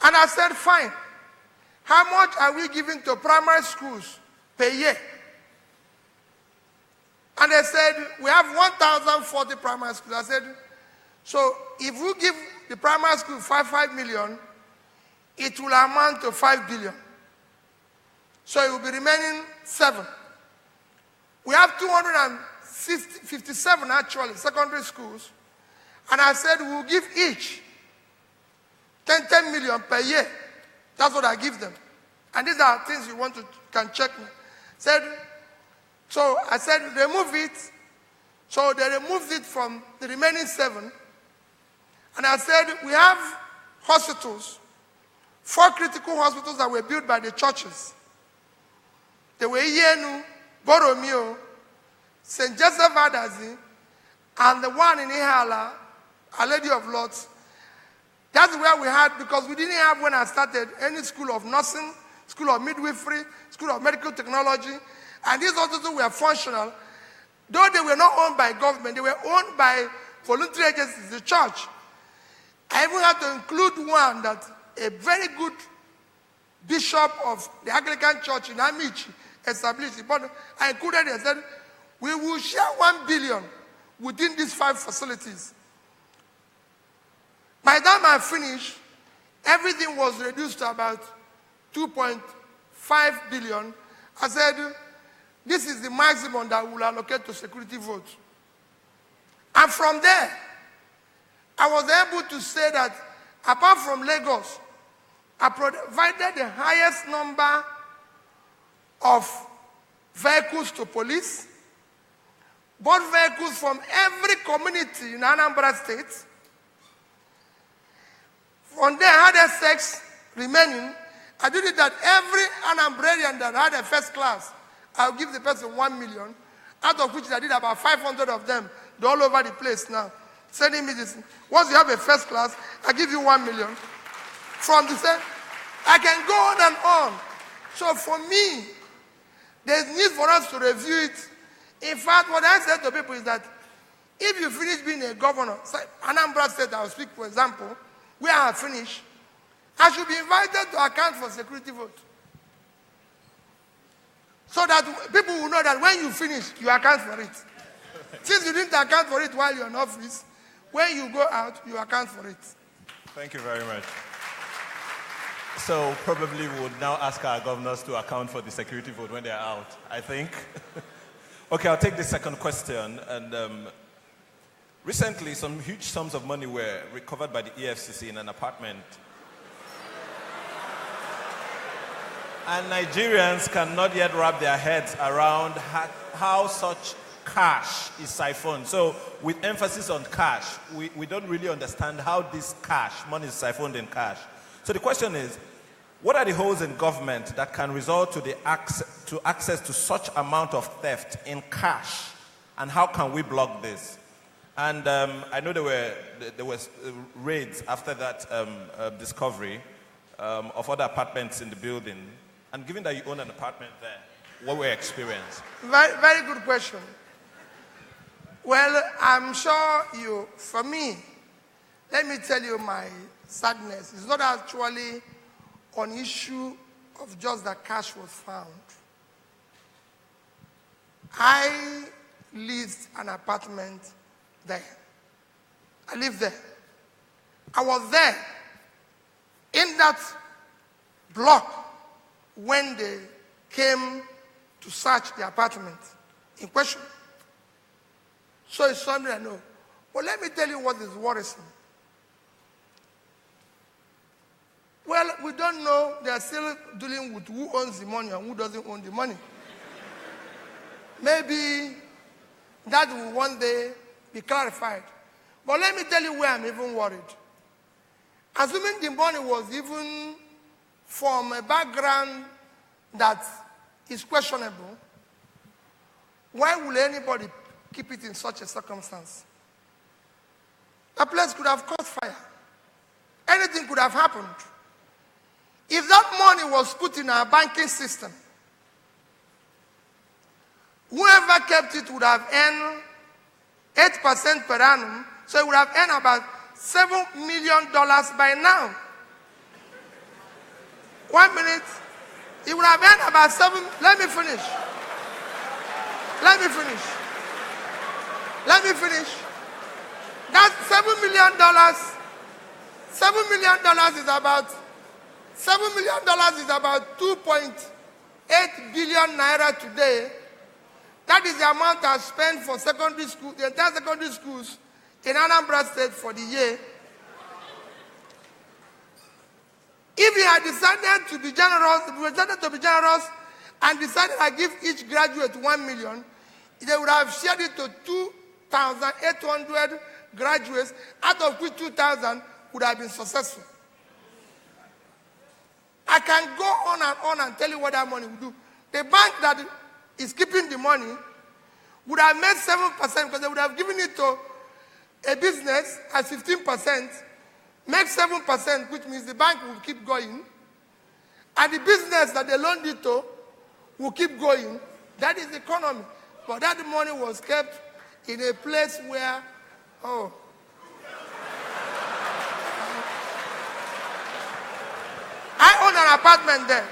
And I said, fine. How much are we giving to primary schools per year? And they said, we have 1,040 primary schools. I said, so if we give the primary school 5 million, it will amount to 5 billion. So it will be remaining 7. We have 257 actually secondary schools. And I said, we will give each 10 million per year. That's what I give them. And these are things you can check me. So I said, remove it. So they removed it from the remaining 7. And I said, we have hospitals, 4 critical hospitals that were built by the churches. They were Yenu, Boromeo, St. Joseph Adazi, and the one in Ihala, Our Lady of Lourdes. That's where we had, because we didn't have, when I started, any school of nursing, school of midwifery, school of medical technology, and these hospitals were functional. Though they were not owned by government, they were owned by voluntary agencies, the church. I even had to include one that a very good bishop of the Anglican Church in Amici established. But I included it and said, we will share 1 billion within these 5 facilities. By the time I finished, everything was reduced to about 2.5 billion. I said, this is the maximum that we will allocate to security votes. And from there, I was able to say that apart from Lagos, I provided the highest number of vehicles to police, bought vehicles from every community in Anambra State. From there, I had SX remaining. I did it that every Anambrarian that had a first class, I'll give the person 1 million, out of which I did about 500 of them. They're all over the place now, sending me this. Once you have a first class, I give you 1 million. From the same, I can go on and on. So for me, there's need for us to review it. In fact, what I said to people is that if you finish being a governor, say Anambra State, I'll speak for example, where I finish, I should be invited to account for security vote. So that people will know that when you finish, you account for it. Since you didn't account for it while you're in office, when you go out, you account for it. Thank you very much. So probably we would now ask our governors to account for the security vote when they're out, I think. Okay, I'll take the second question. And recently, some huge sums of money were recovered by the EFCC in an apartment. And Nigerians cannot yet wrap their heads around how such cash is siphoned. So with emphasis on cash, we don't really understand how this cash, money is siphoned in cash. So the question is, what are the holes in government that can result to access to such amount of theft in cash? And how can we block this? And I know there was raids after that discovery of other apartments in the building. And given that you own an apartment there, what were your experience? Very, very good question. Well, I'm sure for me, let me tell you my sadness. It's not actually an issue of just that cash was found. I leased an apartment there. I lived there. I was there in that block when they came to search the apartment in question. So it's something I know. But let me tell you what is worrisome. Well, we don't know. They are still dealing with who owns the money and who doesn't own the money. Maybe that will one day be clarified. But let me tell you where I'm even worried. Assuming the money was even from a background that is questionable, why would anybody keep it in such a circumstance? A place could have caught fire. Anything could have happened. If that money was put in our banking system, whoever kept it would have earned 8% per annum, so it would have earned about $7 million by now. 1 minute. He would have earned about 7. Let me finish. That's $7 million. $7 million is about 2.8 billion naira today. That is the amount I spent for secondary school, the entire secondary schools in Anambra State for the year. If he had decided to be generous, and decided to give each graduate 1 million, they would have shared it to 2,800 graduates, out of which 2,000 would have been successful. I can go on and tell you what that money would do. The bank that is keeping the money would have made 7% because they would have given it to a business at 15%, make 7%, which means the bank will keep going, and the business that they loaned it to will keep going. That is the economy. But that money was kept in a place where, I own an apartment there.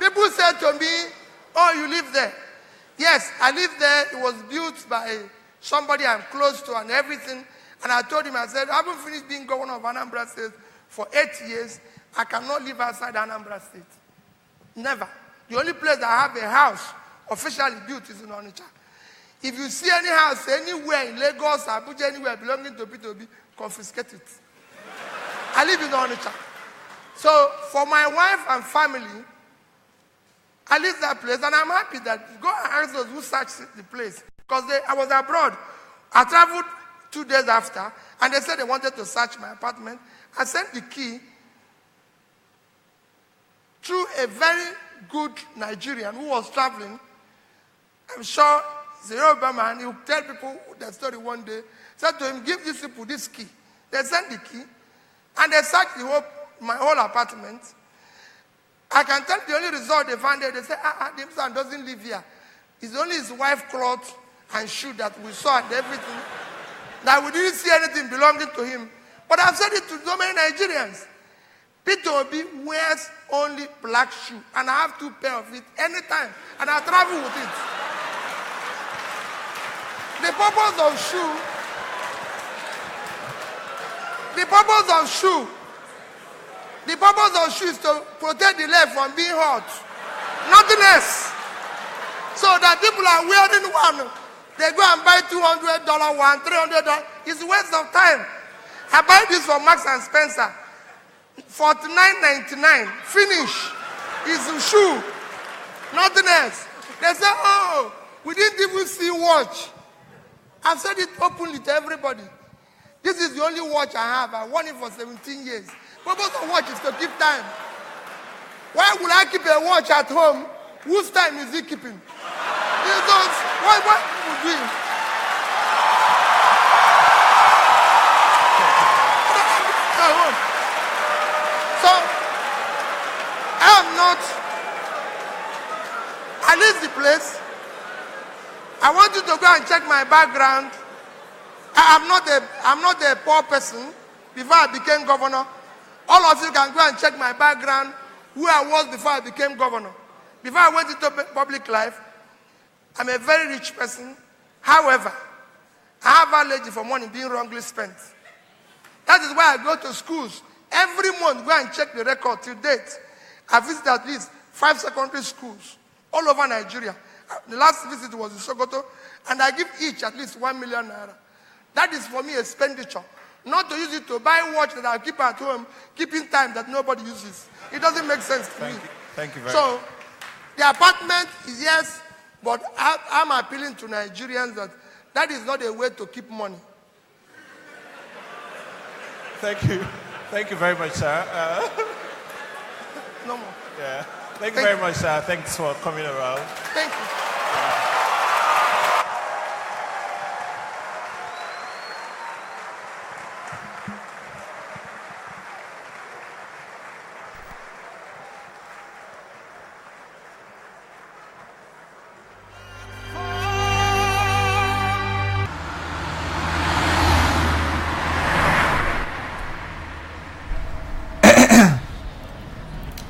People said to me, oh, you live there. Yes, I live there. It was built by somebody I'm close to and everything. And I told him, I said, I haven't finished being governor of Anambra State for 8 years. I cannot live outside Anambra State. Never. The only place that I have a house officially built is in Onitsha. If you see any house anywhere in Lagos, Abuja, anywhere belonging to Peter Obi, confiscate it. I live in Onitsha. So for my wife and family, I leave that place, and I'm happy that go and ask those who searched the place. Because I was abroad. I traveled 2 days after, and they said they wanted to search my apartment. I sent the key through a very good Nigerian who was traveling. I'm sure he's a Yoruba man. He would tell people the story one day. Said to him, give these people this key. They sent the key, and they searched my whole apartment. I can tell the only result they found there, they said, this man doesn't live here. It's only his wife's clothes and shoe that we saw and everything. That we didn't see anything belonging to him. But I've said it to so many Nigerians. Peter Obi wears only black shoe, and I have 2 pairs of it anytime, and I travel with it. The purpose of shoe is to protect the leg from being hot. Nothing else. So that people are wearing one. They go and buy $200 one, $300. It's a waste of time. I buy this from Marks and Spencer. $49.99. Finish. It's a shoe. Nothing else. They say, oh, we didn't even see watch. I've said it openly to everybody. This is the only watch I have. I worn it for 17 years. The purpose of watch is to keep time. Why would I keep a watch at home? Whose time is he keeping? What would we do? So, I leave the place. I want you to go and check my background. I'm not a poor person. Before I became governor, all of you can go and check my background, who I was before I became governor. Before I went into public life, I'm a very rich person. However, I have allergy for money being wrongly spent. That is why I go to schools. Every month, go and check the record till date. I visit at least 5 secondary schools all over Nigeria. The last visit was in Sokoto, and I give each at least 1 million naira. That is for me expenditure. Not to use it to buy watch that I'll keep at home, keeping time that nobody uses. It doesn't make sense to me. Thank you very much. So, the apartment is yes, but I'm appealing to Nigerians that is not a way to keep money. Thank you. Thank you very much, sir. No more. Yeah. Thank you very much, sir. Thanks for coming around. Thank you.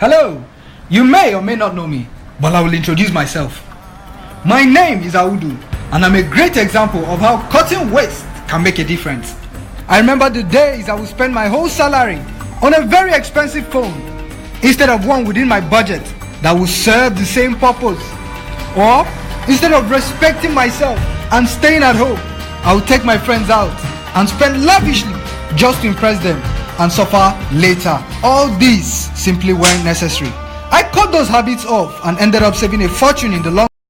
Hello, you may or may not know me, but I will introduce myself. My name is Audu, and I'm a great example of how cutting waste can make a difference. I remember the days I would spend my whole salary on a very expensive phone instead of one within my budget that would serve the same purpose. Or instead of respecting myself and staying at home, I would take my friends out and spend lavishly just to impress them and suffer later. All these simply weren't necessary. I cut those habits off and ended up saving a fortune in the long